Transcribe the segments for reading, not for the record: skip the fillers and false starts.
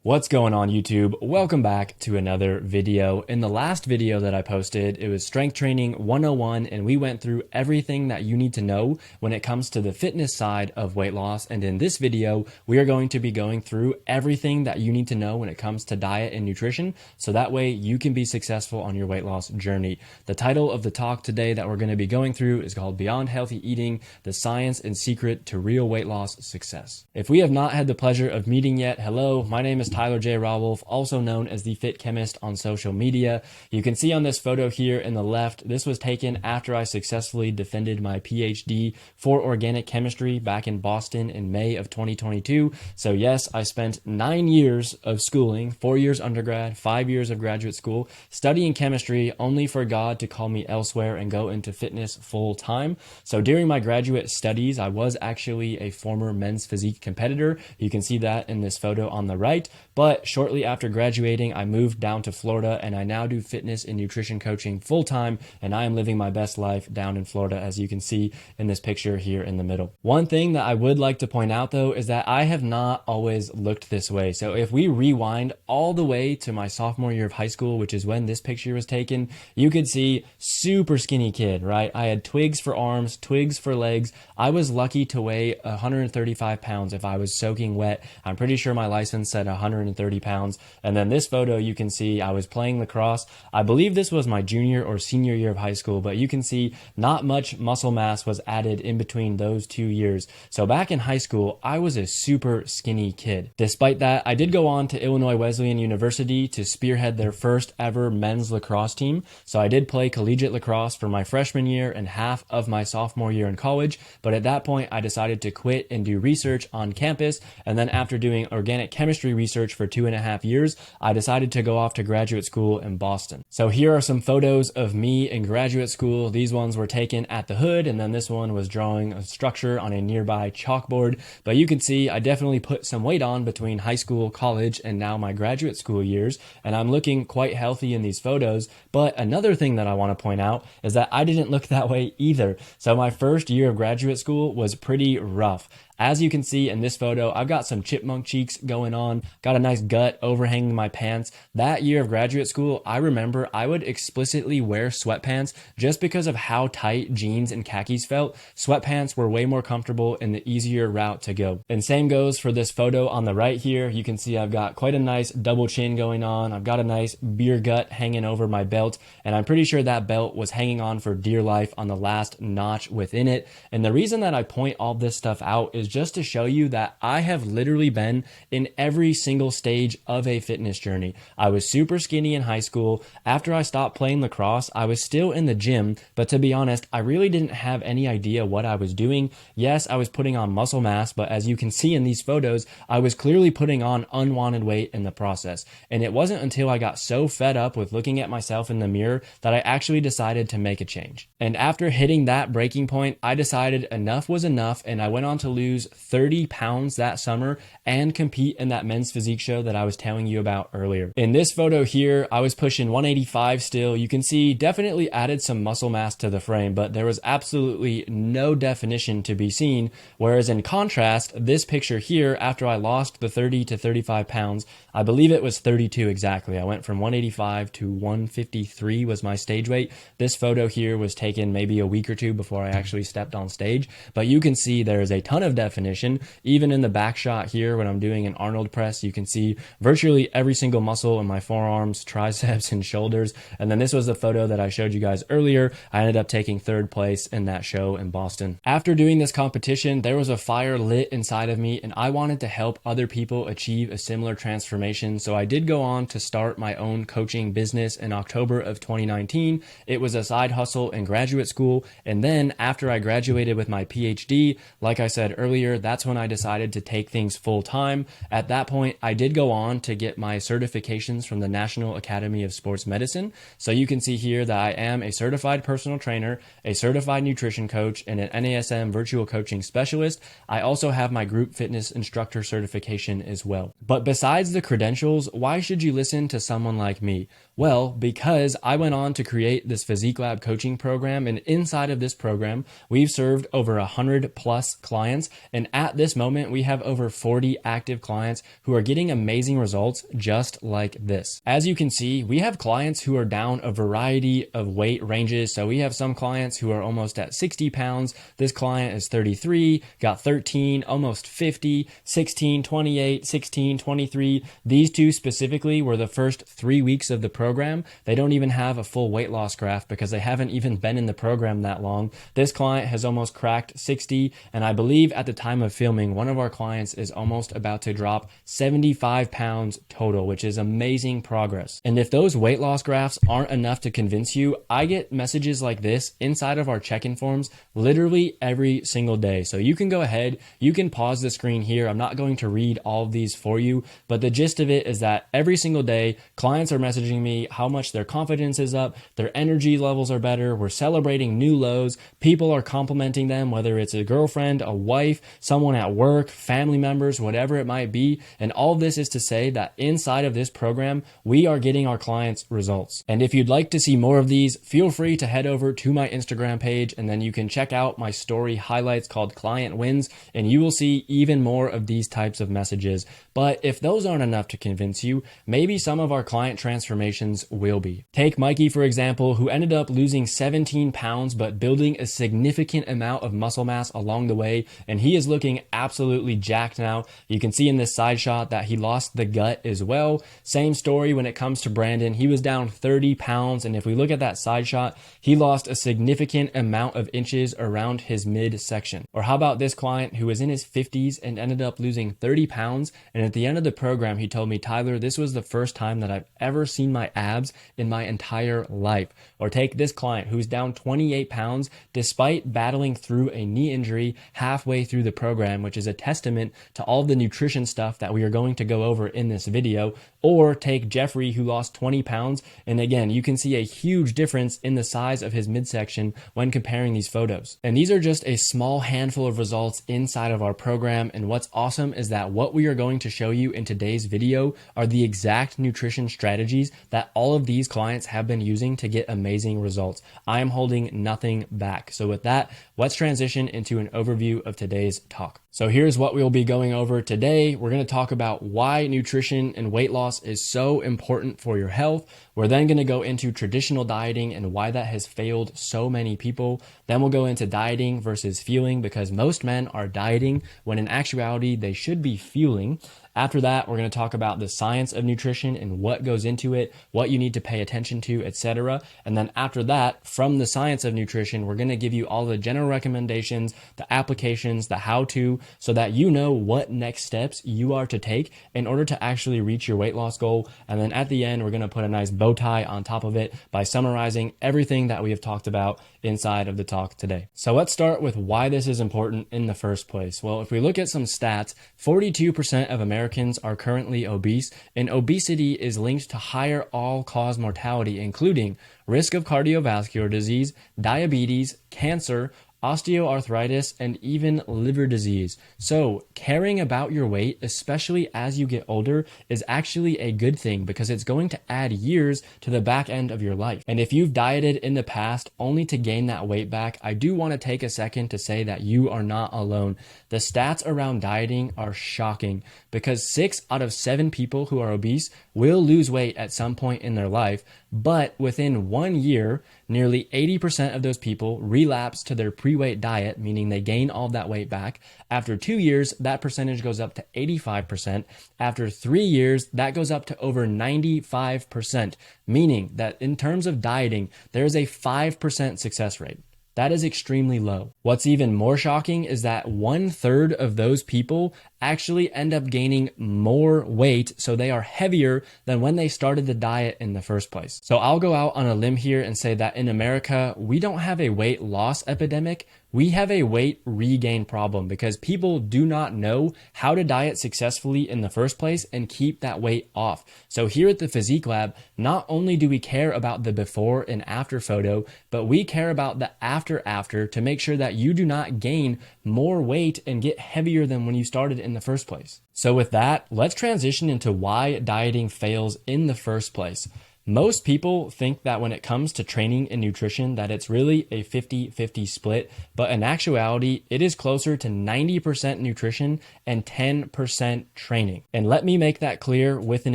What's going on YouTube? Welcome back to another video. In the last video that I posted, it was Strength Training 101 and we went through everything that you need to know when it comes to the fitness side of weight loss. And in this video, we are going to be going through everything that you need to know when it comes to diet and nutrition, so that way you can be successful on your weight loss journey. The title of the talk today that we're going to be going through is called Beyond Healthy Eating, the Science and Secret to Real Weight Loss Success. If we have not had the pleasure of meeting yet, hello, my name is Tyler J. Rauwolf, also known as the Fit Chemist on social media. You can see on this photo here in the left, this was taken after I successfully defended my PhD for organic chemistry back in Boston in May of 2022. So yes, I spent 9 years of schooling, 4 years undergrad, 5 years of graduate school, studying chemistry only for God to call me elsewhere and go into fitness full time. So during my graduate studies, I was actually a former men's physique competitor. You can see that in this photo on the right. But shortly after graduating, I moved down to Florida and I now do fitness and nutrition coaching full time, and I am living my best life down in Florida, as you can see in this picture here in the middle. One thing that I would like to point out though is that I have not always looked this way. So if we rewind all the way to my sophomore year of high school, which is when this picture was taken, you could see super skinny kid, right? I had twigs for arms, twigs for legs. I was lucky to weigh 135 pounds if I was soaking wet. I'm pretty sure my license said 130 pounds. And then this photo, you can see I was playing lacrosse. I believe this was my junior or senior year of high school, but you can see not much muscle mass was added in between those 2 years. So back in high school, I was a super skinny kid. Despite that, I did go on to Illinois Wesleyan University to spearhead their first ever men's lacrosse team. So I did play collegiate lacrosse for my freshman year and half of my sophomore year in college. But at that point, I decided to quit and do research on campus. And then after doing organic chemistry research for 2.5 years, I decided to go off to graduate school in Boston. So here are some photos of me in graduate school. These ones were taken at the hood, and then this one was drawing a structure on a nearby chalkboard. But you can see I definitely put some weight on between high school, college, and now my graduate school years, and I'm looking quite healthy in these photos. But another thing that I want to point out is that I didn't look that way either. So my first year of graduate school was pretty rough. As you can see in this photo, I've got some chipmunk cheeks going on, got a nice gut overhanging my pants. That year of graduate school, I remember I would explicitly wear sweatpants just because of how tight jeans and khakis felt. Sweatpants were way more comfortable and the easier route to go. And same goes for this photo on the right here. You can see I've got quite a nice double chin going on. I've got a nice beer gut hanging over my belt, and I'm pretty sure that belt was hanging on for dear life on the last notch within it. And the reason that I point all this stuff out is just to show you that I have literally been in every single stage of a fitness journey. I was super skinny in high school. After I stopped playing lacrosse, I was still in the gym, but to be honest, I really didn't have any idea what I was doing. Yes, I was putting on muscle mass, but as you can see in these photos, I was clearly putting on unwanted weight in the process. And it wasn't until I got so fed up with looking at myself in the mirror that I actually decided to make a change. And after hitting that breaking point, I decided enough was enough, and I went on to lose 30 pounds that summer and compete in that men's physique show that I was telling you about earlier. In this photo here, I was pushing 185 still. You can see definitely added some muscle mass to the frame, but there was absolutely no definition to be seen. Whereas in contrast, this picture here, after I lost the 30 to 35 pounds, I believe it was 32 exactly. I went from 185 to 153 was my stage weight. This photo here was taken maybe a week or two before I actually stepped on stage, but you can see there is a ton of definition. Even in the back shot here, when I'm doing an Arnold press, you can see virtually every single muscle in my forearms, triceps, and shoulders. And then this was the photo that I showed you guys earlier. I ended up taking third place in that show in Boston. After doing this competition, there was a fire lit inside of me, and I wanted to help other people achieve a similar transformation. So I did go on to start my own coaching business in October of 2019. It was a side hustle in graduate school. And then after I graduated with my PhD, like I said earlier, that's when I decided to take things full time. At that point, I did go on to get my certifications from the National Academy of Sports Medicine. So you can see here that I am a certified personal trainer, a certified nutrition coach, and an NASM virtual coaching specialist. I also have my group fitness instructor certification as well. But besides the credentials, why should you listen to someone like me? Well, because I went on to create this Physique Lab coaching program, and inside of this program, we've served over 100 plus clients, And at this moment, we have over 40 active clients who are getting amazing results just like this. As you can see, we have clients who are down a variety of weight ranges. So we have some clients who are almost at 60 pounds. This client is 33, got 13, almost 50, 16, 28, 16, 23. These two specifically were the first 3 weeks of the program. They don't even have a full weight loss graph because they haven't even been in the program that long. This client has almost cracked 60, and I believe at the time of filming, one of our clients is almost about to drop 75 pounds total, which is amazing progress. And if those weight loss graphs aren't enough to convince you, I get messages like this inside of our check-in forms literally every single day. So you can go ahead, you can pause the screen here. I'm not going to read all of these for you, but the gist of it is that every single day, clients are messaging me how much their confidence is up, their energy levels are better, we're celebrating new lows, people are complimenting them, whether it's a girlfriend, a wife, someone at work, family members, whatever it might be. And all of this is to say that inside of this program, we are getting our clients results. And if you'd like to see more of these, feel free to head over to my Instagram page, and then you can check out my story highlights called Client Wins, and you will see even more of these types of messages. But if those aren't enough to convince you, maybe some of our client transformations will be. Take Mikey, for example, who ended up losing 17 pounds, but building a significant amount of muscle mass along the way, and he is looking absolutely jacked now. You can see in this side shot that he lost the gut as well. Same story when it comes to Brandon. He was down 30 pounds, and if we look at that side shot, he lost a significant amount of inches around his midsection. Or how about this client who was in his 50s and ended up losing 30 pounds, and at the end of the program, he told me, Tyler, this was the first time that I've ever seen my abs in my entire life. Or take this client who's down 28 pounds despite battling through a knee injury halfway through the program, which is a testament to all the nutrition stuff that we are going to go over in this video. Or take Jeffrey, who lost 20 pounds. And again, you can see a huge difference in the size of his midsection when comparing these photos. And these are just a small handful of results inside of our program. And what's awesome is that what we are going to show you in today's video are the exact nutrition strategies that all of these clients have been using to get amazing results. I am holding nothing back. So with that, let's transition into an overview of today's talk. So here's what we'll be going over today. We're going to talk about why nutrition and weight loss is so important for your health. We're then going to go into traditional dieting and why that has failed so many people. Then we'll go into dieting versus fueling, because most men are dieting when in actuality they should be fueling. After that, we're going to talk about the science of nutrition and what goes into it, what you need to pay attention to, etc. And then after that, from the science of nutrition, we're going to give you all the general recommendations, the applications, the how-to, so that you know what next steps you are to take in order to actually reach your weight loss goal. And then at the end, we're going to put a nice bow tie on top of it by summarizing everything that we have talked about inside of the talk today. So let's start with why this is important in the first place. Well, if we look at some stats, 42% of Americans are currently obese, and obesity is linked to higher all-cause mortality, including risk of cardiovascular disease, diabetes, cancer, osteoarthritis, and even liver disease. So caring about your weight, especially as you get older, is actually a good thing because it's going to add years to the back end of your life. And if you've dieted in the past only to gain that weight back, I do want to take a second to say that you are not alone. The stats around dieting are shocking because 6 out of 7 people who are obese will lose weight at some point in their life, but within 1 year, nearly 80% of those people relapse to their pre-weight diet, meaning they gain all of that weight back. After 2 years, that percentage goes up to 85%. After 3 years, that goes up to over 95%, meaning that in terms of dieting, there is a 5% success rate. That is extremely low. What's even more shocking is that 1/3 of those people actually end up gaining more weight, so they are heavier than when they started the diet in the first place. So I'll go out on a limb here and say that in America, we don't have a weight loss epidemic. We have a weight regain problem because people do not know how to diet successfully in the first place and keep that weight off. So here at the Physique Lab, not only do we care about the before and after photo, but we care about the after to make sure that you do not gain more weight and get heavier than when you started in the first place. So with that, let's transition into why dieting fails in the first place. Most people think that when it comes to training and nutrition that it's really a 50-50 split, but in actuality, it is closer to 90% nutrition and 10% training. And let me make that clear with an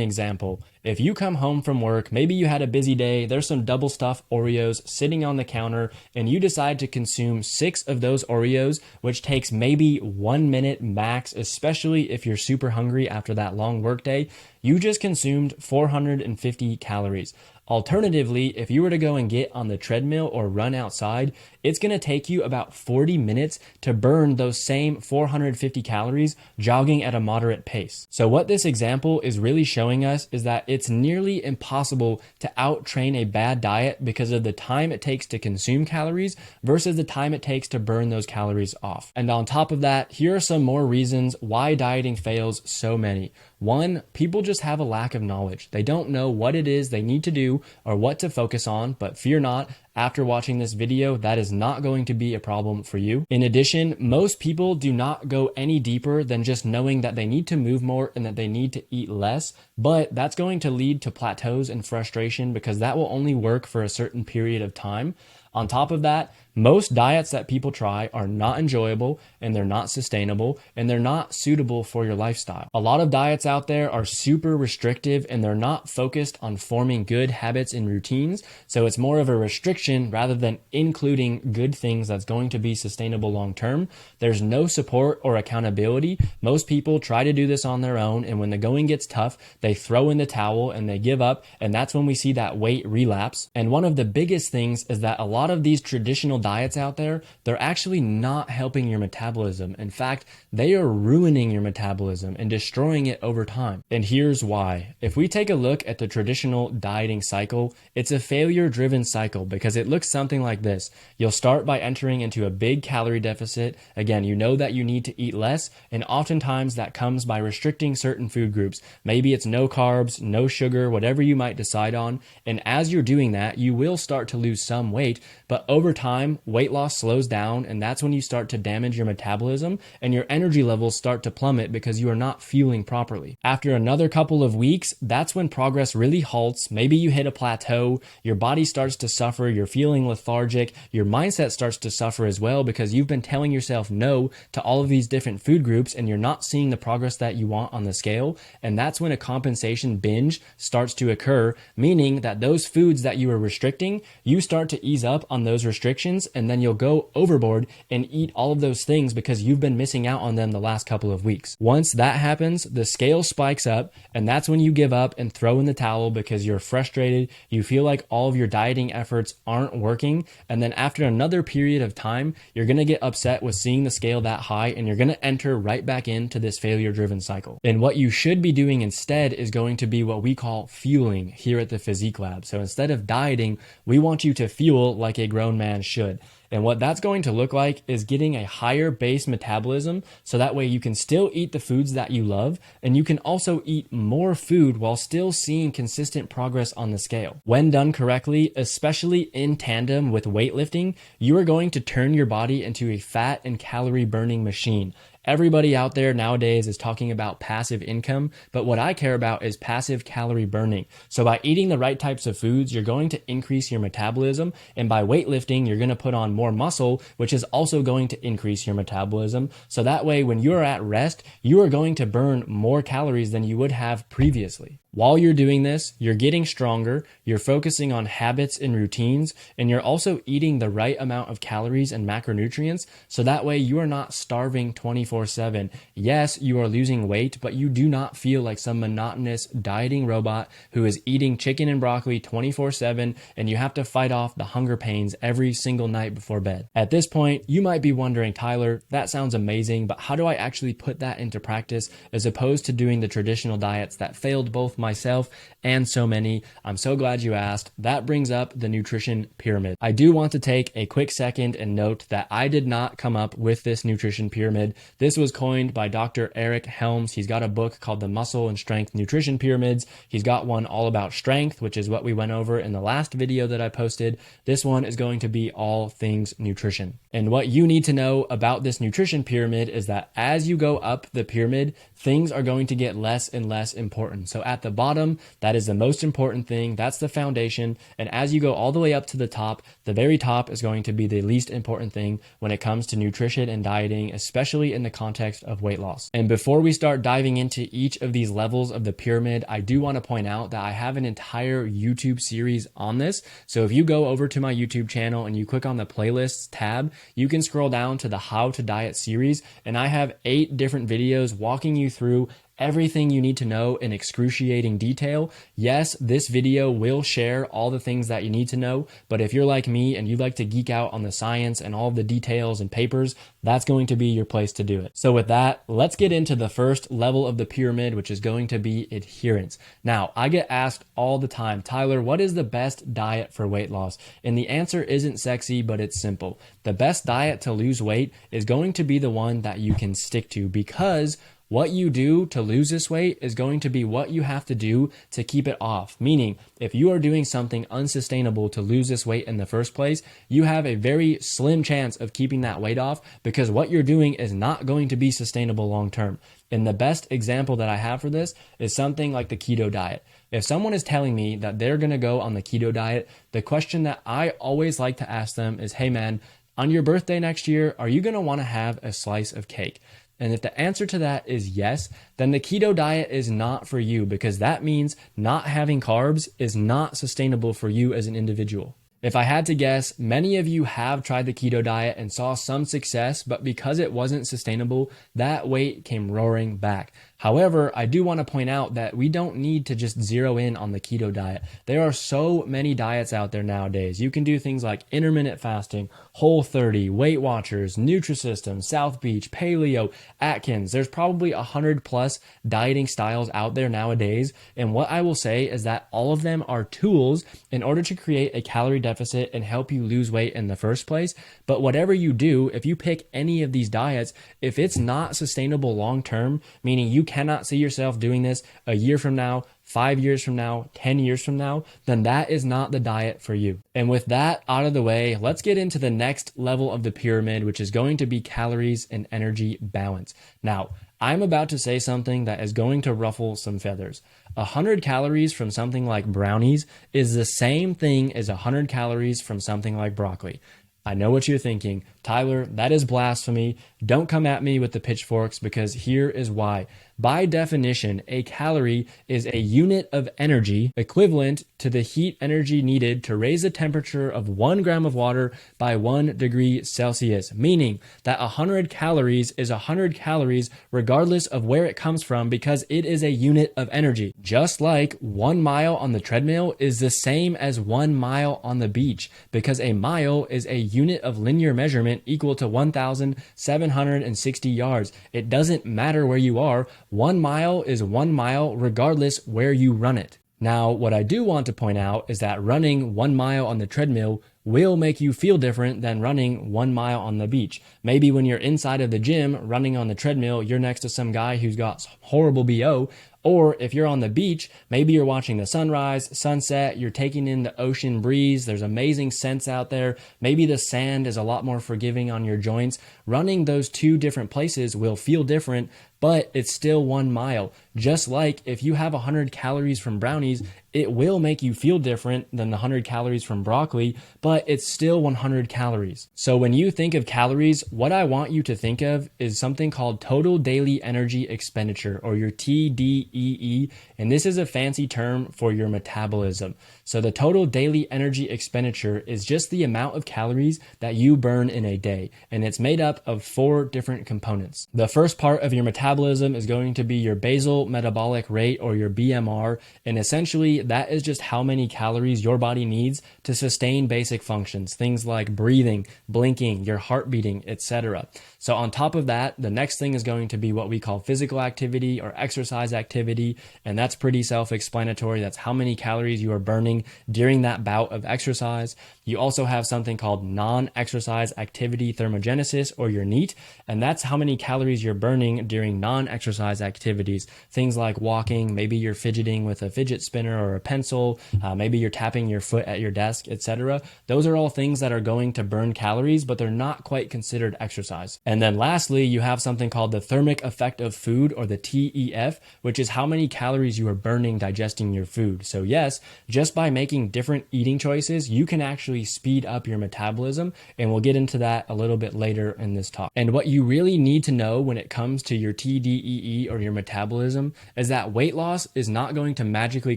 example. If you come home from work, maybe you had a busy day, there's some double stuffed Oreos sitting on the counter, and you decide to consume 6 of those Oreos, which takes maybe 1 minute max, especially if you're super hungry after that long work day, you just consumed 450 calories. Alternatively, if you were to go and get on the treadmill or run outside, it's going to take you about 40 minutes to burn those same 450 calories jogging at a moderate pace. So what this example is really showing us is that it's nearly impossible to out-train a bad diet because of the time it takes to consume calories versus the time it takes to burn those calories off. And on top of that, here are some more reasons why dieting fails so many. One, people just have a lack of knowledge. They don't know what it is they need to do or what to focus on, but fear not, after watching this video, that is not going to be a problem for you. In addition, most people do not go any deeper than just knowing that they need to move more and that they need to eat less, but that's going to lead to plateaus and frustration because that will only work for a certain period of time. On top of that, most diets that people try are not enjoyable and they're not sustainable and they're not suitable for your lifestyle. A lot of diets out there are super restrictive and they're not focused on forming good habits and routines. So it's more of a restriction rather than including good things that's going to be sustainable long term. There's no support or accountability. Most people try to do this on their own, and when the going gets tough, they throw in the towel and they give up, and that's when we see that weight relapse. And one of the biggest things is that a lot of these traditional diets out there, they're actually not helping your metabolism. In fact, they are ruining your metabolism and destroying it over time. And here's why. If we take a look at the traditional dieting cycle, it's a failure-driven cycle because it looks something like this. You'll start by entering into a big calorie deficit. Again, you know that you need to eat less, and oftentimes that comes by restricting certain food groups. Maybe it's no carbs, no sugar, whatever you might decide on. And as you're doing that, you will start to lose some weight, but over time, weight loss slows down, and that's when you start to damage your metabolism and your energy levels start to plummet because you are not fueling properly. After another couple of weeks, that's when progress really halts. Maybe you hit a plateau, your body starts to suffer, you're feeling lethargic, your mindset starts to suffer as well because you've been telling yourself no to all of these different food groups and you're not seeing the progress that you want on the scale. And that's when a compensation binge starts to occur, meaning that those foods that you were restricting, you start to ease up on those restrictions, and then you'll go overboard and eat all of those things because you've been missing out on them the last couple of weeks. Once that happens, the scale spikes up, and that's when you give up and throw in the towel because you're frustrated, you feel like all of your dieting efforts aren't working, and then after another period of time, you're going to get upset with seeing the scale that high, and you're going to enter right back into this failure-driven cycle. And what you should be doing instead is going to be what we call fueling here at the Physique Lab. So instead of dieting, we want you to fuel like a grown man should. And what that's going to look like is getting a higher base metabolism so that way you can still eat the foods that you love, and you can also eat more food while still seeing consistent progress on the scale. When done correctly, especially in tandem with weightlifting, you are going to turn your body into a fat and calorie burning machine. Everybody out there nowadays is talking about passive income, but what I care about is passive calorie burning. So by eating the right types of foods, you're going to increase your metabolism, and by weightlifting, you're going to put on more muscle, which is also going to increase your metabolism. So that way, when you're at rest, you are going to burn more calories than you would have previously. While you're doing this, you're getting stronger, you're focusing on habits and routines, and you're also eating the right amount of calories and macronutrients, so that way you are not starving 24/7. Yes, you are losing weight, but you do not feel like some monotonous dieting robot who is eating chicken and broccoli 24/7, and you have to fight off the hunger pains every single night before bed. At this point, you might be wondering, Tyler, that sounds amazing, but how do I actually put that into practice as opposed to doing the traditional diets that failed both myself and so many? I'm so glad you asked. That brings up the nutrition pyramid. I do want to take a quick second and note that I did not come up with this nutrition pyramid. This was coined by Dr. Eric Helms. He's got a book called The Muscle and Strength Nutrition Pyramids. He's got one all about strength, which is what we went over in the last video that I posted. This one is going to be all things nutrition. And what you need to know about this nutrition pyramid is that as you go up the pyramid, things are going to get less and less important. So at the the bottom, that is the most important thing. That's the foundation. And as you go all the way up to the top, the very top is going to be the least important thing when it comes to nutrition and dieting, especially in the context of weight loss. And before we start diving into each of these levels of the pyramid, I do want to point out that I have an entire YouTube series on this. So if you go over to my YouTube channel and you click on the playlists tab, you can scroll down to the How to Diet series, and I have 8 different videos walking you through everything you need to know in excruciating detail. Yes, this video will share all the things that you need to know, but if you're like me and you like to geek out on the science and all of the details and papers, that's going to be your place to do it. So with that, let's get into the first level of the pyramid, which is going to be adherence. Now, I get asked all the time, Tyler, what is the best diet for weight loss? And the answer isn't sexy, but it's simple. The best diet to lose weight is going to be the one that you can stick to, because what you do to lose this weight is going to be what you have to do to keep it off. Meaning, if you are doing something unsustainable to lose this weight in the first place, you have a very slim chance of keeping that weight off, because what you're doing is not going to be sustainable long term. And the best example that I have for this is something like the keto diet. If someone is telling me that they're going to go on the keto diet, the question that I always like to ask them is, hey man, on your birthday next year, are you going to want to have a slice of cake? And if the answer to that is yes, then the keto diet is not for you, because that means not having carbs is not sustainable for you as an individual. If I had to guess, many of you have tried the keto diet and saw some success, but because it wasn't sustainable, that weight came roaring back. However, I do want to point out that we don't need to just zero in on the keto diet. There are so many diets out there nowadays. You can do things like intermittent fasting, Whole30, Weight Watchers, Nutrisystem, South Beach, Paleo, Atkins. There's probably 100 plus dieting styles out there nowadays. And what I will say is that all of them are tools in order to create a calorie deficit and help you lose weight in the first place. But whatever you do, if you pick any of these diets, if it's not sustainable long term, meaning you cannot see yourself doing this a year from now, 5 years from now, 10 years from now, then that is not the diet for you. And with that out of the way, let's get into the next level of the pyramid, which is going to be calories and energy balance. Now, I'm about to say something that is going to ruffle some feathers. 100 calories from something like brownies is the same thing as 100 calories from something like broccoli. I know what you're thinking. Tyler, that is blasphemy. Don't come at me with the pitchforks, because here is why. By definition, a calorie is a unit of energy equivalent to the heat energy needed to raise the temperature of 1 gram of water by 1 degree Celsius, meaning that 100 calories is 100 calories regardless of where it comes from, because it is a unit of energy. Just like 1 mile on the treadmill is the same as 1 mile on the beach, because a mile is a unit of linear measurement equal to 1,760 yards. It doesn't matter where you are. 1 mile is 1 mile regardless where you run it. Now, what I do want to point out is that running 1 mile on the treadmill will make you feel different than running 1 mile on the beach. Maybe when you're inside of the gym running on the treadmill, you're next to some guy who's got horrible BO. Or if you're on the beach, maybe you're watching the sunrise, sunset, you're taking in the ocean breeze, there's amazing scents out there, maybe the sand is a lot more forgiving on your joints. Running those two different places will feel different, but it's still 1 mile. Just like if you have 100 calories from brownies, it will make you feel different than the 100 calories from broccoli, but it's still 100 calories. So when you think of calories, what I want you to think of is something called total daily energy expenditure, or your TDEE, and this is a fancy term for your metabolism. So the total daily energy expenditure is just the amount of calories that you burn in a day, and it's made up of 4 different components. The first part of your metabolism is going to be your basal metabolic rate, or your BMR, and essentially that is just how many calories your body needs to sustain basic functions, things like breathing, blinking, your heart beating, etc. So on top of that, the next thing is going to be what we call physical activity or exercise activity, and that's pretty self-explanatory. That's how many calories you are burning during that bout of exercise. You also have something called non-exercise activity thermogenesis, or your NEAT, and that's how many calories you're burning during non-exercise activities, things like walking, maybe you're fidgeting with a fidget spinner or a pencil, maybe you're tapping your foot at your desk, etc. Those are all things that are going to burn calories, but they're not quite considered exercise. And then lastly, you have something called the thermic effect of food, or the TEF, which is how many calories you are burning digesting your food. So yes, just by making different eating choices, you can actually speed up your metabolism, and we'll get into that a little bit later in this talk. And what you really need to know when it comes to your TDEE or your metabolism is that weight loss is not going to magically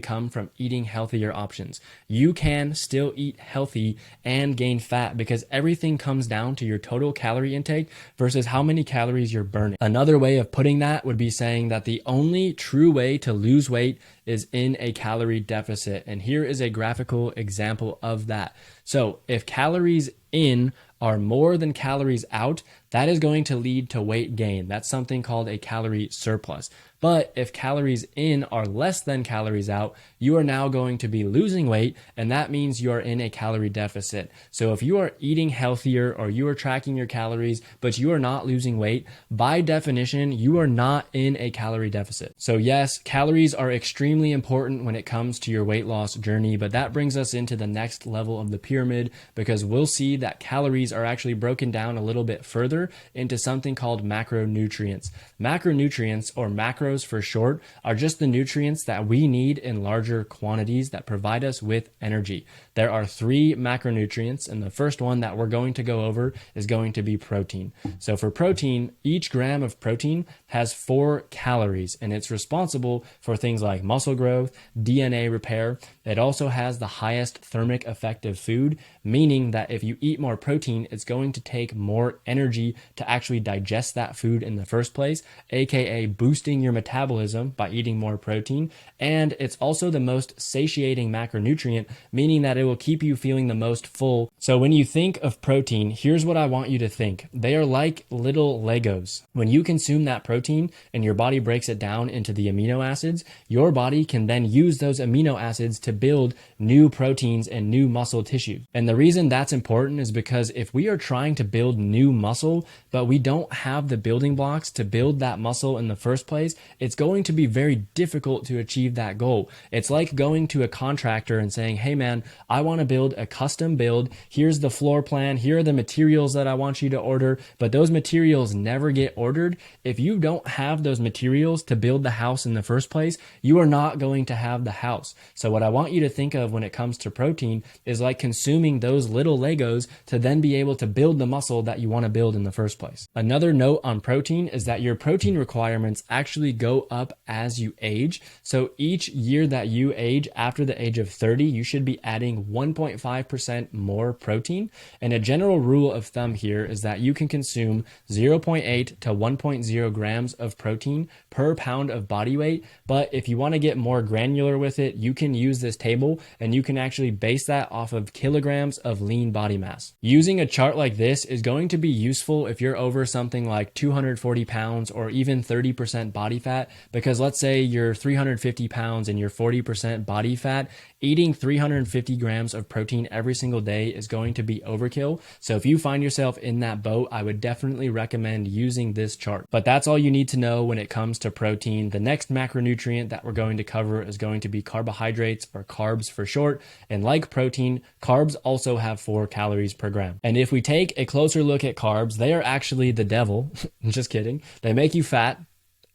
come from eating healthier options. You can still eat healthy and gain fat, because everything comes down to your total calorie intake versus how many calories you're burning. Another way of putting that would be saying that the only true way to lose weight is in a calorie deficit. And here is a graphical example of that. So if calories in are more than calories out, that is going to lead to weight gain. That's something called a calorie surplus. But if calories in are less than calories out, you are now going to be losing weight, and that means you are in a calorie deficit. So if you are eating healthier or you are tracking your calories, but you are not losing weight, by definition, you are not in a calorie deficit. So yes, calories are extremely important when it comes to your weight loss journey, but that brings us into the next level of the pyramid, because we'll see that calories are actually broken down a little bit further into something called macronutrients. Macronutrients, or macros for short, are just the nutrients that we need in larger quantities that provide us with energy. There are 3 macronutrients, and the first one that we're going to go over is going to be protein. So for protein, each gram of protein has 4 calories, and it's responsible for things like muscle growth, DNA repair. It also has the highest thermic effect of food, meaning that if you eat more protein, it's going to take more energy to actually digest that food in the first place, aka boosting your metabolism by eating more protein. And it's also the most satiating macronutrient, meaning that it will keep you feeling the most full. So when you think of protein, here's what I want you to think. They are like little Legos. When you consume that protein and your body breaks it down into the amino acids, your body can then use those amino acids to build new proteins and new muscle tissue. And the reason that's important is because if we are trying to build new muscle, but we don't have the building blocks to build that muscle in the first place, it's going to be very difficult to achieve that goal. It's like going to a contractor and saying, hey man, I want to build a custom build. Here's the floor plan. Here are the materials that I want you to order, but those materials never get ordered. If you don't have those materials to build the house in the first place, you are not going to have the house. So what I want you to think of when it comes to protein is like consuming those little Legos to then be able to build the muscle that you want to build in the first place. Another note on protein is that your protein requirements actually go up as you age. So each year that you age after the age of 30, you should be adding 1.5% more protein. And a general rule of thumb here is that you can consume 0.8 to 1.0 grams of protein per pound of body weight. But if you want to get more granular with it, you can use this table and you can actually base that off of kilograms of lean body mass. Using a chart like this is going to be useful if you're over something like 240 pounds or even 30% body fat, because let's say you're 350 pounds and you're 40% body fat, eating 350 grams of protein every single day is going to be overkill. So if you find yourself in that boat, I would definitely recommend using this chart. But that's all you need to know when it comes to protein. The next macronutrient that we're going to cover is going to be carbohydrates, or carbs for short. And like protein, carbs also have 4 calories per gram. And if we take a closer look at carbs, they are actually the devil. Just kidding. They make you fat.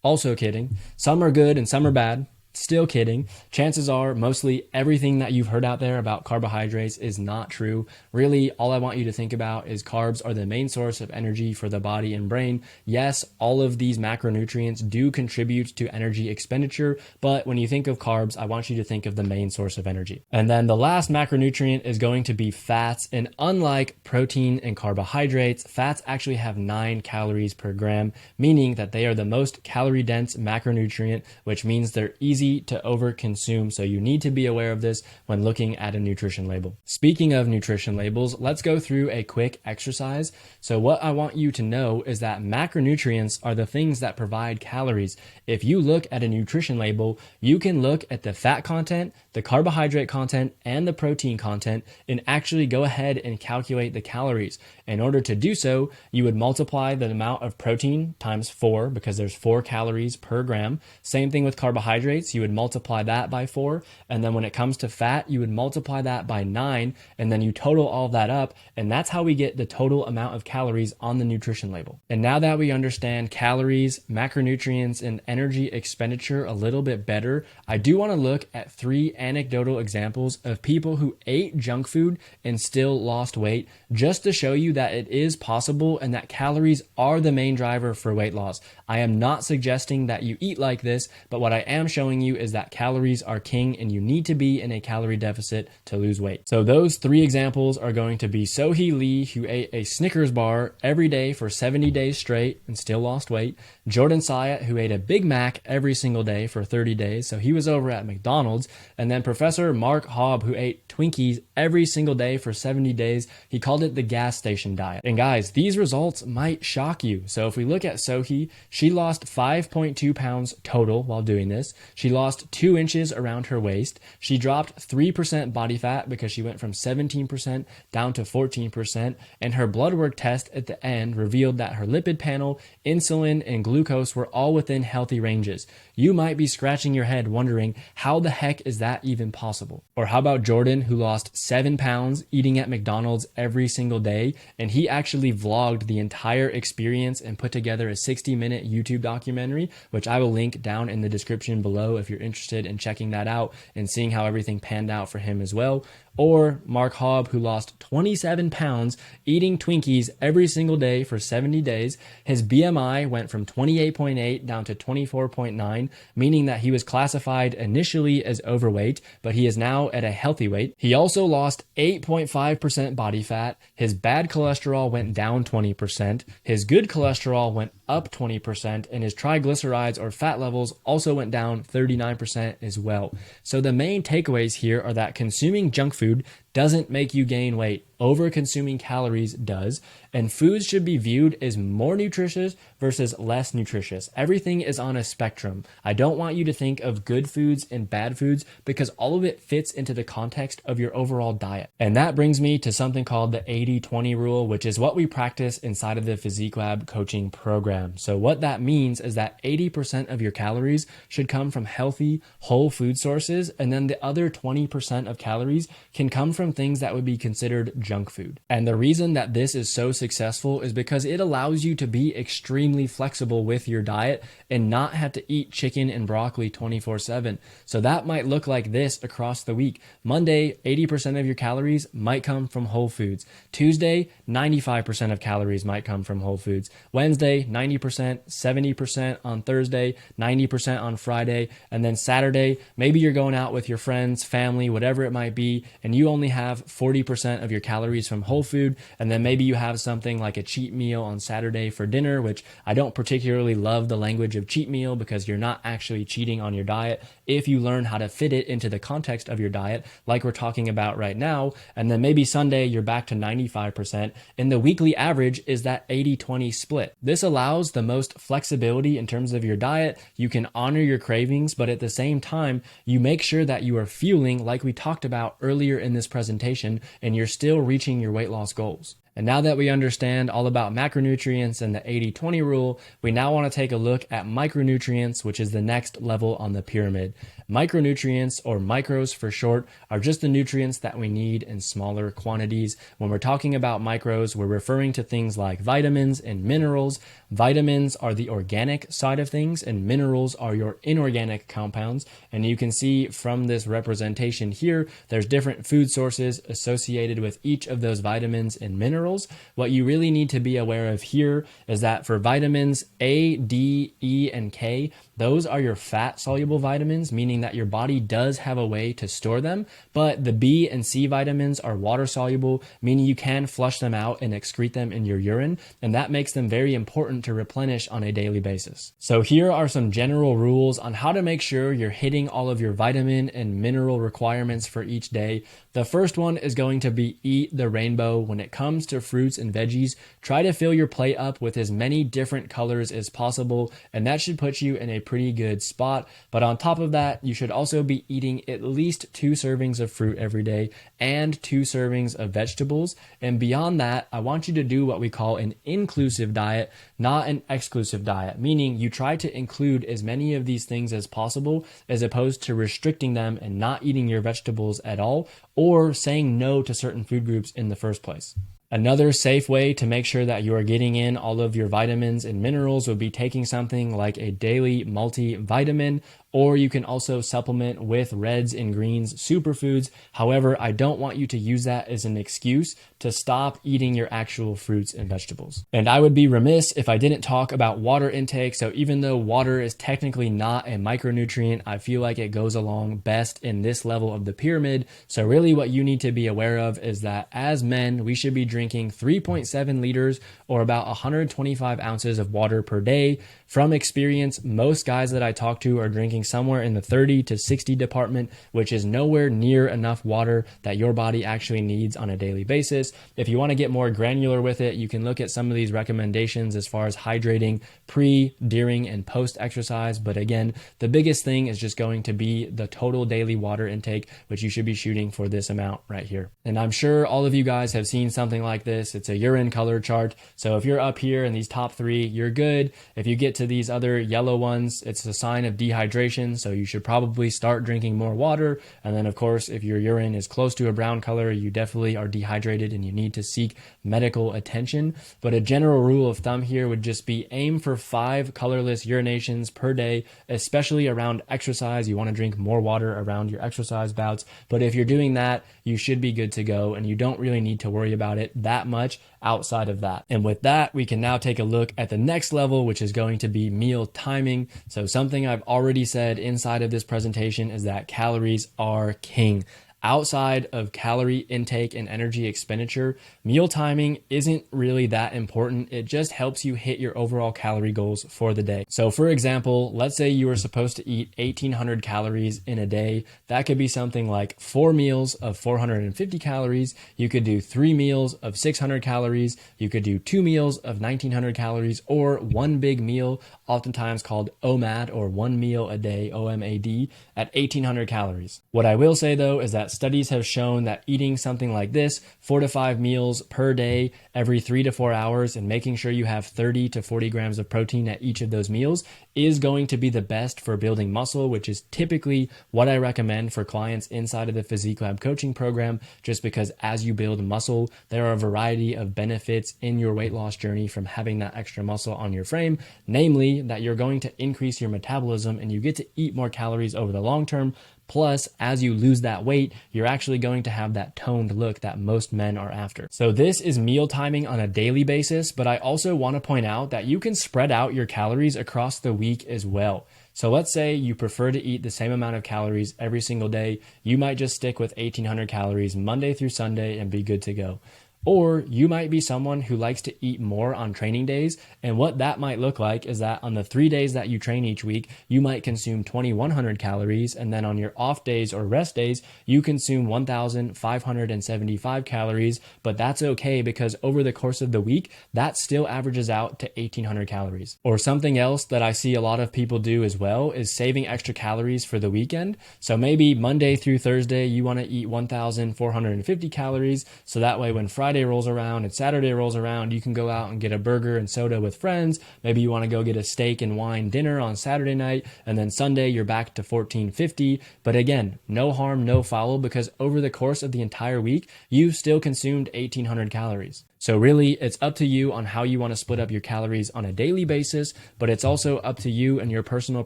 Also kidding. Some are good and some are bad. Still kidding. Chances are mostly everything that you've heard out there about carbohydrates is not true. Really, all I want you to think about is carbs are the main source of energy for the body and brain. Yes, all of these macronutrients do contribute to energy expenditure, but when you think of carbs, I want you to think of the main source of energy. And then the last macronutrient is going to be fats. And unlike protein and carbohydrates, fats actually have 9 calories per gram, meaning that they are the most calorie dense macronutrient, which means they're easy easy to overconsume, so you need to be aware of this when looking at a nutrition label. Speaking of nutrition labels, let's go through a quick exercise. So what I want you to know is that macronutrients are the things that provide calories. If you look at a nutrition label, you can look at the fat content, the carbohydrate content, and the protein content, and actually go ahead and calculate the calories. In order to do so, you would multiply the amount of protein times 4, because there's 4 calories per gram. Same thing with carbohydrates, you would multiply that by 4. And then when it comes to fat, you would multiply that by 9, and then you total all that up, and that's how we get the total amount of calories on the nutrition label. And now that we understand calories, macronutrients, and energy expenditure a little bit better, I do want to look at 3 anecdotal examples of people who ate junk food and still lost weight, just to show you that it is possible and that calories are the main driver for weight loss. I am not suggesting that you eat like this, but what I am showing you is that calories are king and you need to be in a calorie deficit to lose weight. So those 3 examples are going to be Sohee Lee, who ate a Snickers bar every day for 70 days straight and still lost weight. Jordan Syatt, who ate a Big Mac every single day for 30 days. So he was over at McDonald's. And then Professor Mark Haub, who ate Twinkies every single day for 70 days. He called it the gas station diet. And guys, these results might shock you. So if we look at Sohee, she lost 5.2 pounds total while doing this. She lost 2 inches around her waist. She dropped 3% body fat because she went from 17% down to 14%. And her blood work test at the end revealed that her lipid panel, insulin, and glucose were all within healthy ranges. You might be scratching your head wondering, how the heck is that even possible? Or how about Jordan, who lost 7 pounds eating at McDonald's every single day, and he actually vlogged the entire experience and put together a 60-minute YouTube documentary, which I will link down in the description below if you're interested in checking that out and seeing how everything panned out for him as well. Or Mark Haub, who lost 27 pounds eating Twinkies every single day for 70 days. His BMI went from 28.8 down to 24.9, meaning that he was classified initially as overweight, but he is now at a healthy weight. He also lost 8.5% body fat. His bad cholesterol went down 20%. His good cholesterol went up 20%, and his triglycerides or fat levels also went down 39% as well. So the main takeaways here are that consuming junk food doesn't make you gain weight. Over-consuming calories does, and foods should be viewed as more nutritious versus less nutritious. Everything is on a spectrum. I don't want you to think of good foods and bad foods because all of it fits into the context of your overall diet. And that brings me to something called the 80-20 rule, which is what we practice inside of the Physique Lab coaching program. So what that means is that 80% of your calories should come from healthy, whole food sources, and then the other 20% of calories can come from things that would be considered junk food. And the reason that this is so successful is because it allows you to be extremely flexible with your diet and not have to eat chicken and broccoli 24/7. So that might look like this across the week. Monday, 80% of your calories might come from whole foods. Tuesday, 95% of calories might come from whole foods. Wednesday, 90%, 70% on Thursday, 90% on Friday, and then Saturday, maybe you're going out with your friends, family, whatever it might be, and you only have 40% of your calories from whole food, and then maybe you have something like a cheat meal on Saturday for dinner, which I don't particularly love the language of cheat meal because you're not actually cheating on your diet if you learn how to fit it into the context of your diet like we're talking about right now. And then maybe Sunday you're back to 95%, and the weekly average is that 80-20 split. This allows the most flexibility in terms of your diet. You can honor your cravings, but at the same time you make sure that you are fueling like we talked about earlier in this presentation, and you're still reaching your weight loss goals. And now that we understand all about macronutrients and the 80-20 rule, we now want to take a look at micronutrients, which is the next level on the pyramid. Micronutrients, or micros for short, are just the nutrients that we need in smaller quantities. When we're talking about micros, we're referring to things like vitamins and minerals. Vitamins are the organic side of things, and minerals are your inorganic compounds. And you can see from this representation here, there's different food sources associated with each of those vitamins and minerals. What you really need to be aware of here is that for vitamins A, D, E, and K, those are your fat-soluble vitamins, meaning that your body does have a way to store them, but the B and C vitamins are water-soluble, meaning you can flush them out and excrete them in your urine, and that makes them very important them to replenish on a daily basis. So here are some general rules on how to make sure you're hitting all of your vitamin and mineral requirements for each day. The first one is going to be eat the rainbow. When it comes to fruits and veggies, try to fill your plate up with as many different colors as possible, and that should put you in a pretty good spot. But on top of that, you should also be eating at least 2 servings of fruit every day and 2 servings of vegetables. And beyond that, I want you to do what we call an inclusive diet, not an exclusive diet, meaning you try to include as many of these things as possible as opposed to restricting them and not eating your vegetables at all, or saying no to certain food groups in the first place. Another safe way to make sure that you are getting in all of your vitamins and minerals would be taking something like a daily multivitamin, or you can also supplement with reds and greens superfoods. However, I don't want you to use that as an excuse to stop eating your actual fruits and vegetables. And I would be remiss if I didn't talk about water intake. So even though water is technically not a micronutrient, I feel like it goes along best in this level of the pyramid. So really what you need to be aware of is that as men, we should be drinking 3.7 liters or about 125 ounces of water per day. From experience, most guys that I talk to are drinking somewhere in the 30 to 60 department, which is nowhere near enough water that your body actually needs on a daily basis. If you want to get more granular with it, you can look at some of these recommendations as far as hydrating pre, during, and post exercise. But again, the biggest thing is just going to be the total daily water intake, which you should be shooting for this amount right here. And I'm sure all of you guys have seen something like this. It's a urine color chart. So if you're up here in these top 3, you're good. If you get to these other yellow ones, it's a sign of dehydration. So you should probably start drinking more water. And then of course, if your urine is close to a brown color, you definitely are dehydrated and you need to seek medical attention. But a general rule of thumb here would just be aim for 5 colorless urinations per day, especially around exercise. You want to drink more water around your exercise bouts. But if you're doing that, you should be good to go and you don't really need to worry about it that much outside of that. And with that, we can now take a look at the next level, which is going to be meal timing. So something I've already said inside of this presentation is that calories are king. Outside of calorie intake and energy expenditure, meal timing isn't really that important. It just helps you hit your overall calorie goals for the day. So for example, let's say you were supposed to eat 1,800 calories in a day. That could be something like 4 meals of 450 calories. You could do 3 meals of 600 calories. You could do 2 meals of 1,900 calories, or one big meal, oftentimes called OMAD, or one meal a day, OMAD, at 1,800 calories. What I will say though is that studies have shown that eating something like this, 4 to 5 meals per day every 3 to 4 hours, and making sure you have 30 to 40 grams of protein at each of those meals is going to be the best for building muscle, which is typically what I recommend for clients inside of the Physique Lab coaching program, just because as you build muscle, there are a variety of benefits in your weight loss journey from having that extra muscle on your frame, namely that you're going to increase your metabolism and you get to eat more calories over the long term. Plus, as you lose that weight, you're actually going to have that toned look that most men are after. So this is meal timing on a daily basis, but I also want to point out that you can spread out your calories across the week as well. So let's say you prefer to eat the same amount of calories every single day. You might just stick with 1,800 calories Monday through Sunday and be good to go. Or you might be someone who likes to eat more on training days. And what that might look like is that on the 3 days that you train each week, you might consume 2,100 calories. And then on your off days or rest days, you consume 1,575 calories. But that's okay because over the course of the week, that still averages out to 1,800 calories. Or something else that I see a lot of people do as well is saving extra calories for the weekend. So maybe Monday through Thursday, you want to eat 1,450 calories. So that way when Friday rolls around and Saturday rolls around, you can go out and get a burger and soda with friends. Maybe you want to go get a steak and wine dinner on Saturday night, and then Sunday you're back to 1,450. But again, no harm, no foul, because over the course of the entire week, you still consumed 1,800 calories. So really, it's up to you on how you want to split up your calories on a daily basis, but it's also up to you and your personal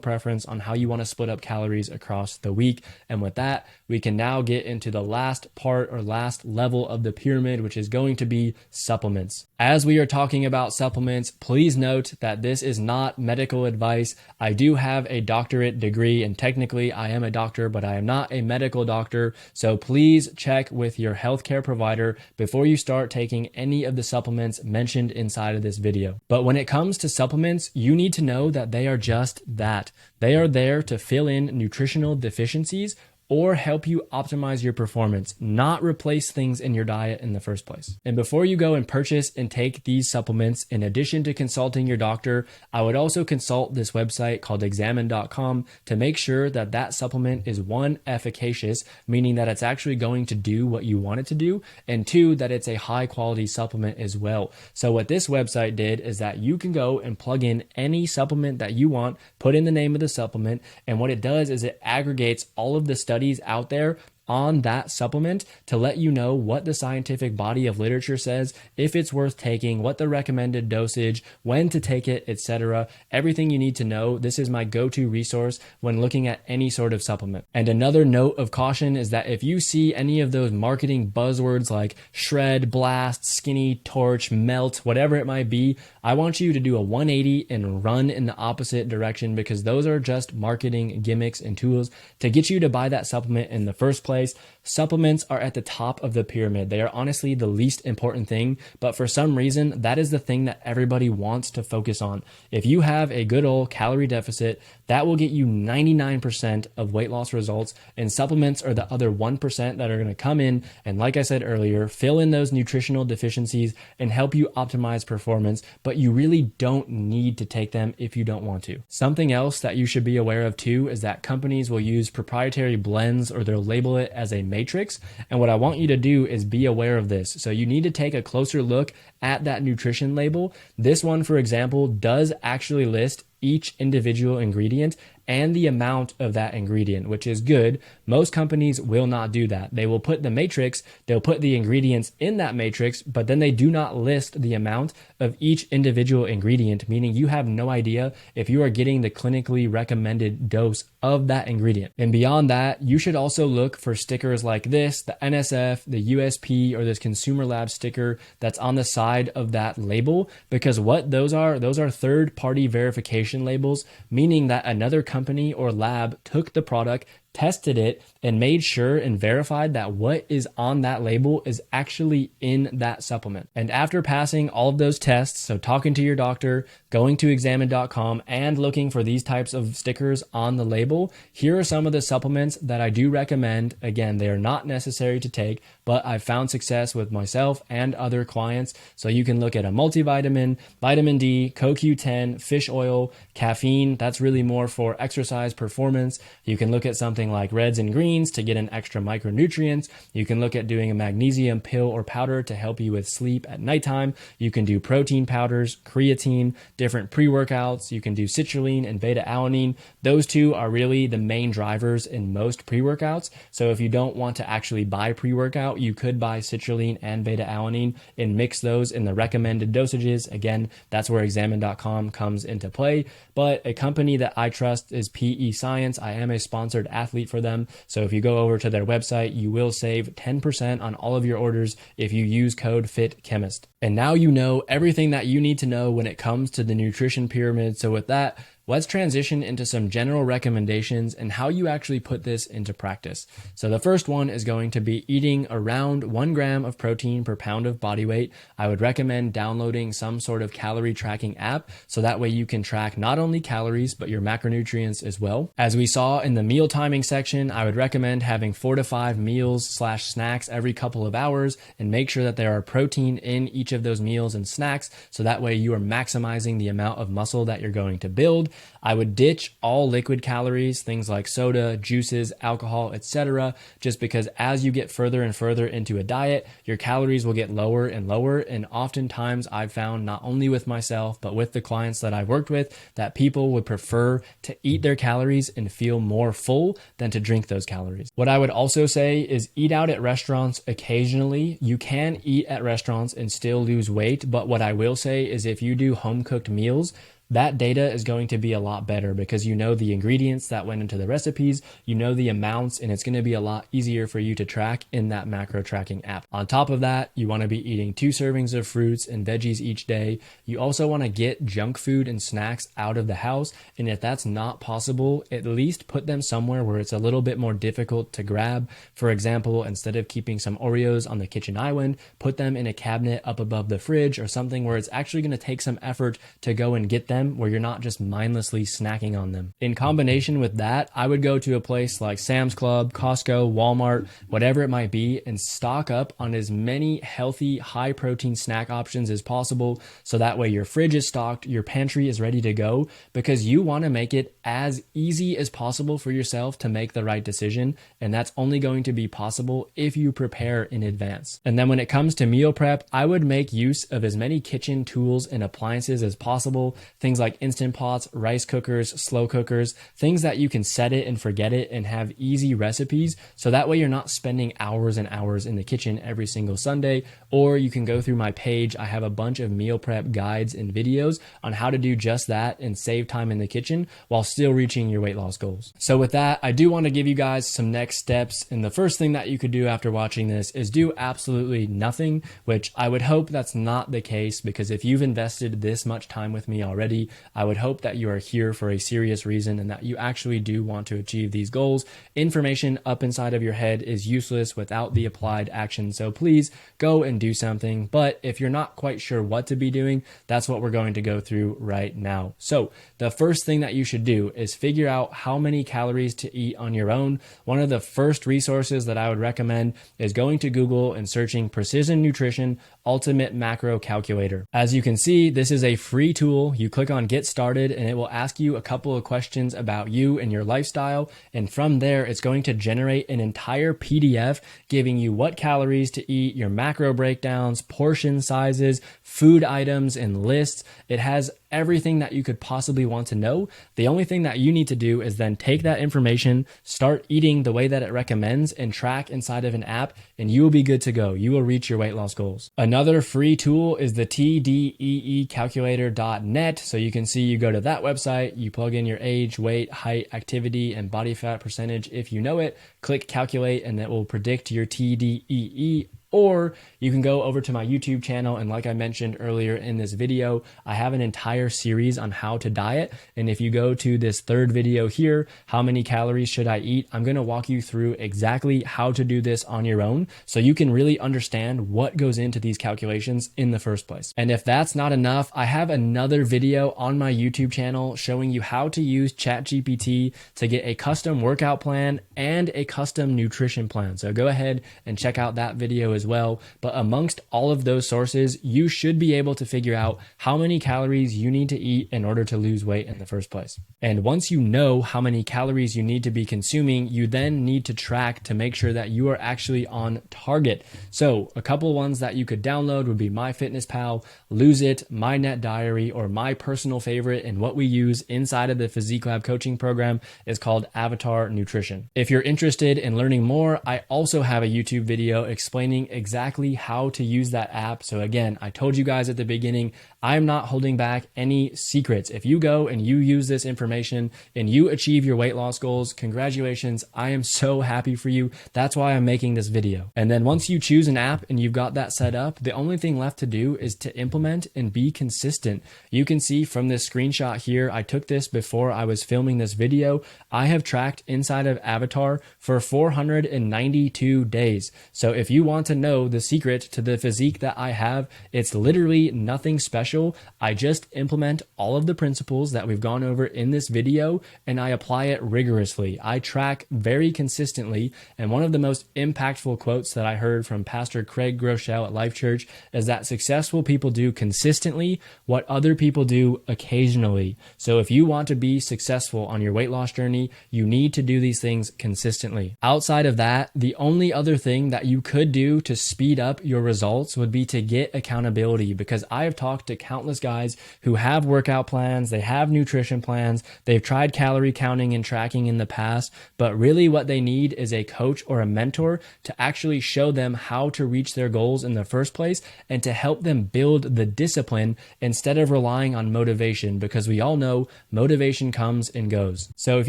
preference on how you want to split up calories across the week. And with that, we can now get into the last part or last level of the pyramid, which is going to be supplements. As we are talking about supplements, please note that this is not medical advice. I do have a doctorate degree, and technically I am a doctor, but I am not a medical doctor. So please check with your healthcare provider before you start taking any any of the supplements mentioned inside of this video. But when it comes to supplements, you need to know that they are just that. They are there to fill in nutritional deficiencies or help you optimize your performance, not replace things in your diet in the first place. And before you go and purchase and take these supplements, in addition to consulting your doctor, I would also consult this website called examine.com to make sure that that supplement is one, efficacious, meaning that it's actually going to do what you want it to do, and two, that it's a high quality supplement as well. So what this website did is that you can go and plug in any supplement that you want, put in the name of the supplement, and what it does is it aggregates all of the studies out there on that supplement to let you know what the scientific body of literature says, if it's worth taking, what the recommended dosage, when to take it, etc. Everything you need to know. This is my go-to resource when looking at any sort of supplement. And another note of caution is that if you see any of those marketing buzzwords like shred, blast, skinny, torch, melt, whatever it might be, I want you to do a 180 and run in the opposite direction, because those are just marketing gimmicks and tools to get you to buy that supplement in the first place. Supplements are at the top of the pyramid. They are honestly the least important thing, but for some reason, that is the thing that everybody wants to focus on. If you have a good old calorie deficit, that will get you 99% of weight loss results, and supplements are the other 1% that are going to come in and, like I said earlier, fill in those nutritional deficiencies and help you optimize performance, but you really don't need to take them if you don't want to. Something else that you should be aware of too is that companies will use proprietary blends, or they'll label it as a matrix. And what I want you to do is be aware of this. So you need to take a closer look at that nutrition label. This one, for example, does actually list each individual ingredient and the amount of that ingredient, which is good. Most companies will not do that. They will put the matrix, they'll put the ingredients in that matrix, but then they do not list the amount of each individual ingredient, meaning you have no idea if you are getting the clinically recommended dose of that ingredient. And beyond that, you should also look for stickers like this, the NSF, the USP, or this Consumer Lab sticker that's on the side of that label, because what those are third-party verification labels, meaning that another company or lab took the product, tested it, and made sure and verified that what is on that label is actually in that supplement. And after passing all of those tests, so talking to your doctor, going to examine.com, and looking for these types of stickers on the label, here are some of the supplements that I do recommend. Again, they are not necessary to take, but I've found success with myself and other clients. So you can look at a multivitamin, vitamin D, CoQ10, fish oil, caffeine. That's really more for exercise performance. You can look at something like reds and greens to get an extra micronutrients. You can look at doing a magnesium pill or powder to help you with sleep at nighttime. You can do protein powders, creatine, different pre-workouts. You can do citrulline and beta-alanine. Those two are really the main drivers in most pre-workouts. So if you don't want to actually buy pre-workout, you could buy citrulline and beta-alanine and mix those in the recommended dosages. Again, that's where examine.com comes into play. But a company that I trust is PE Science. I am a sponsored athlete for them. So if you go over to their website, you will save 10% on all of your orders if you use code FITCHEMIST. And now you know everything that you need to know when it comes to the nutrition pyramid. So with that, let's transition into some general recommendations and how you actually put this into practice. So the first one is going to be eating around 1 gram of protein per pound of body weight. I would recommend downloading some sort of calorie tracking app, so that way you can track not only calories, but your macronutrients as well. As we saw in the meal timing section, I would recommend having 4 to 5 meals/snacks every couple of hours, and make sure that there are protein in each of those meals and snacks, so that way you are maximizing the amount of muscle that you're going to build. I would ditch all liquid calories, things like soda, juices, alcohol, etc., just because as you get further and further into a diet, your calories will get lower and lower. And oftentimes I've found, not only with myself, but with the clients that I've worked with, that people would prefer to eat their calories and feel more full than to drink those calories. What I would also say is eat out at restaurants occasionally. You can eat at restaurants and still lose weight, but what I will say is if you do home cooked meals, that data is going to be a lot better because you know the ingredients that went into the recipes, you know the amounts, and it's going to be a lot easier for you to track in that macro tracking app. On top of that, you want to be eating 2 servings of fruits and veggies each day. You also want to get junk food and snacks out of the house, and if that's not possible, at least put them somewhere where it's a little bit more difficult to grab. For example, instead of keeping some Oreos on the kitchen island, put them in a cabinet up above the fridge or something where it's actually going to take some effort to go and get them, where you're not just mindlessly snacking on them. In combination with that, I would go to a place like Sam's Club, Costco, Walmart, whatever it might be, and stock up on as many healthy, high protein snack options as possible. So that way your fridge is stocked, your pantry is ready to go, because you want to make it as easy as possible for yourself to make the right decision. And that's only going to be possible if you prepare in advance. And then when it comes to meal prep, I would make use of as many kitchen tools and appliances as possible. Things like Instant Pots, rice cookers, slow cookers, things that you can set it and forget it and have easy recipes. So that way you're not spending hours and hours in the kitchen every single Sunday. Or you can go through my page. I have a bunch of meal prep guides and videos on how to do just that and save time in the kitchen while still reaching your weight loss goals. So with that, I do want to give you guys some next steps. And the first thing that you could do after watching this is do absolutely nothing, which I would hope that's not the case, because if you've invested this much time with me already, I would hope that you are here for a serious reason and that you actually do want to achieve these goals. Information up inside of your head is useless without the applied action. So please go and do something. But if you're not quite sure what to be doing, that's what we're going to go through right now. So the first thing that you should do is figure out how many calories to eat on your own. One of the first resources that I would recommend is going to Google and searching Precision Nutrition Ultimate Macro Calculator. As you can see, this is a free tool. You click on Get Started and it will ask you a couple of questions about you and your lifestyle. And from there, it's going to generate an entire PDF giving you what calories to eat, your macro breakdowns, portion sizes, food items, and lists. It has everything that you could possibly want to know. The only thing that you need to do is then take that information, start eating the way that it recommends, and track inside of an app, and you will be good to go. You will reach your weight loss goals. Another free tool is the TDEE calculator.net. So you can see, you go to that website, you plug in your age, weight, height, activity, and body fat percentage if you know it, click calculate, and it will predict your TDEE. Or you can go over to my YouTube channel, and like I mentioned earlier in this video, I have an entire series on how to diet. And if you go to this third video here, how many calories should I eat? I'm going to walk you through exactly how to do this on your own so you can really understand what goes into these calculations in the first place. And if that's not enough, I have another video on my YouTube channel showing you how to use ChatGPT to get a custom workout plan and a custom nutrition plan. So go ahead and check out that video as well. But amongst all of those sources, you should be able to figure out how many calories you need to eat in order to lose weight in the first place. And once you know how many calories you need to be consuming, you then need to track to make sure that you are actually on target. So a couple ones that you could download would be MyFitnessPal, Lose It, My Net Diary, or my personal favorite and what we use inside of the Physique Lab coaching program is called Avatar Nutrition. If you're interested in learning more, I also have a YouTube video explaining exactly how to use that app. So again, I told you guys at the beginning, I'm not holding back any secrets. If you go and you use this information and you achieve your weight loss goals, congratulations. I am so happy for you. That's why I'm making this video. And then once you choose an app and you've got that set up, the only thing left to do is to implement and be consistent. You can see from this screenshot here, I took this before I was filming this video. I have tracked inside of Avatar for 492 days. So if you want to know the secret to the physique that I have, it's literally nothing special. I just implement all of the principles that we've gone over in this video and I apply it rigorously. I track very consistently. And one of the most impactful quotes that I heard from Pastor Craig Groeschel at Life Church is that successful people do consistently what other people do occasionally. So if you want to be successful on your weight loss journey, you need to do these things consistently. Outside of that, the only other thing that you could do to speed up your results would be to get accountability, because I have talked to countless guys who have workout plans, they have nutrition plans, they've tried calorie counting and tracking in the past, but really what they need is a coach or a mentor to actually show them how to reach their goals in the first place and to help them build the discipline instead of relying on motivation, because we all know motivation comes and goes. So if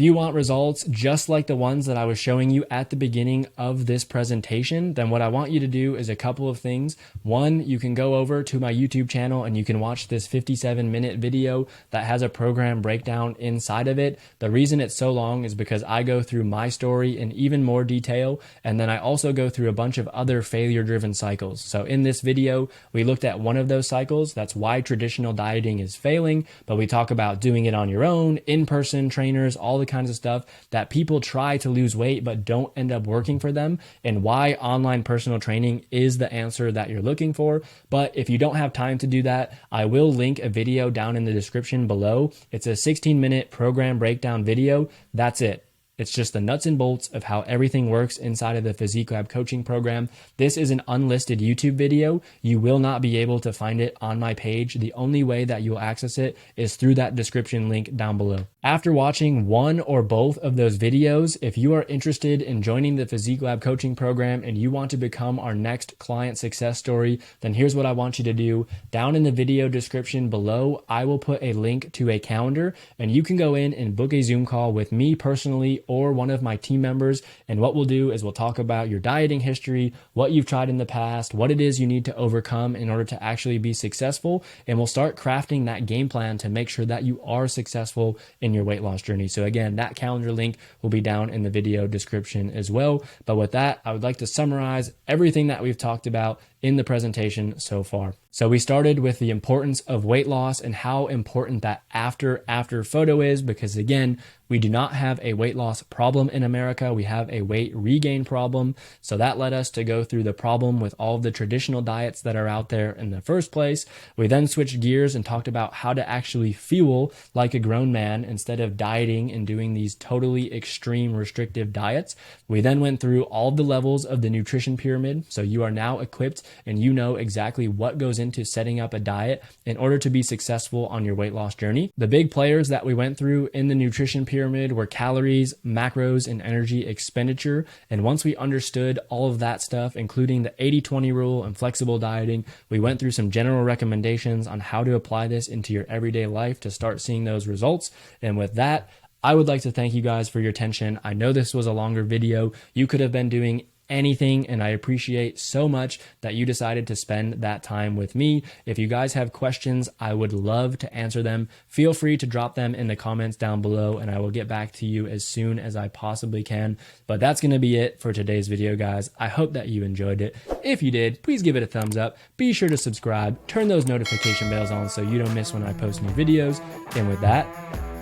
you want results just like the ones that I was showing you at the beginning of this presentation, then what I want you to do is a couple of things. One, you can go over to my YouTube channel and you can watch this 57-minute video that has a program breakdown inside of it. The reason it's so long is because I go through my story in even more detail, and then I also go through a bunch of other failure-driven cycles. So in this video, we looked at one of those cycles. That's why traditional dieting is failing, but we talk about doing it on your own, in-person trainers, all the kinds of stuff that people try to lose weight but don't end up working for them, and why online personal training is the answer that you're looking for. But if you don't have time to do that, I will link a video down in the description below. It's a 16-minute program breakdown video. That's it. It's just the nuts and bolts of how everything works inside of the Physique Lab coaching program. This is an unlisted YouTube video. You will not be able to find it on my page. The only way that you'll access it is through that description link down below. After watching one or both of those videos, if you are interested in joining the Physique Lab coaching program and you want to become our next client success story, then here's what I want you to do. Down in the video description below, I will put a link to a calendar, and you can go in and book a Zoom call with me personally or one of my team members. And what we'll do is we'll talk about your dieting history, what you've tried in the past, what it is you need to overcome in order to actually be successful. And we'll start crafting that game plan to make sure that you are successful in your weight loss journey. So again, that calendar link will be down in the video description as well. But with that, I would like to summarize everything that we've talked about in the presentation so far. So we started with the importance of weight loss and how important that after photo is, because again, we do not have a weight loss problem in America. We have a weight regain problem. So that led us to go through the problem with all of the traditional diets that are out there in the first place. We then switched gears and talked about how to actually fuel like a grown man instead of dieting and doing these totally extreme restrictive diets. We then went through all the levels of the nutrition pyramid. So you are now equipped and you know exactly what goes into setting up a diet in order to be successful on your weight loss journey. The big players that we went through in the nutrition pyramid were calories, macros, and energy expenditure. And once we understood all of that stuff, including the 80-20 rule and flexible dieting, we went through some general recommendations on how to apply this into your everyday life to start seeing those results. And with that, I would like to thank you guys for your attention. I know this was a longer video. You could have been doing anything, and I appreciate so much that you decided to spend that time with me. If you guys have questions, I would love to answer them. Feel free to drop them in the comments down below and I will get back to you as soon as I possibly can. But that's going to be it for today's video, guys. I hope that you enjoyed it. If you did, please give it a thumbs up. Be sure to subscribe, turn those notification bells on so you don't miss when I post new videos. And with that,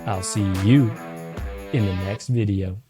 I'll see you in the next video.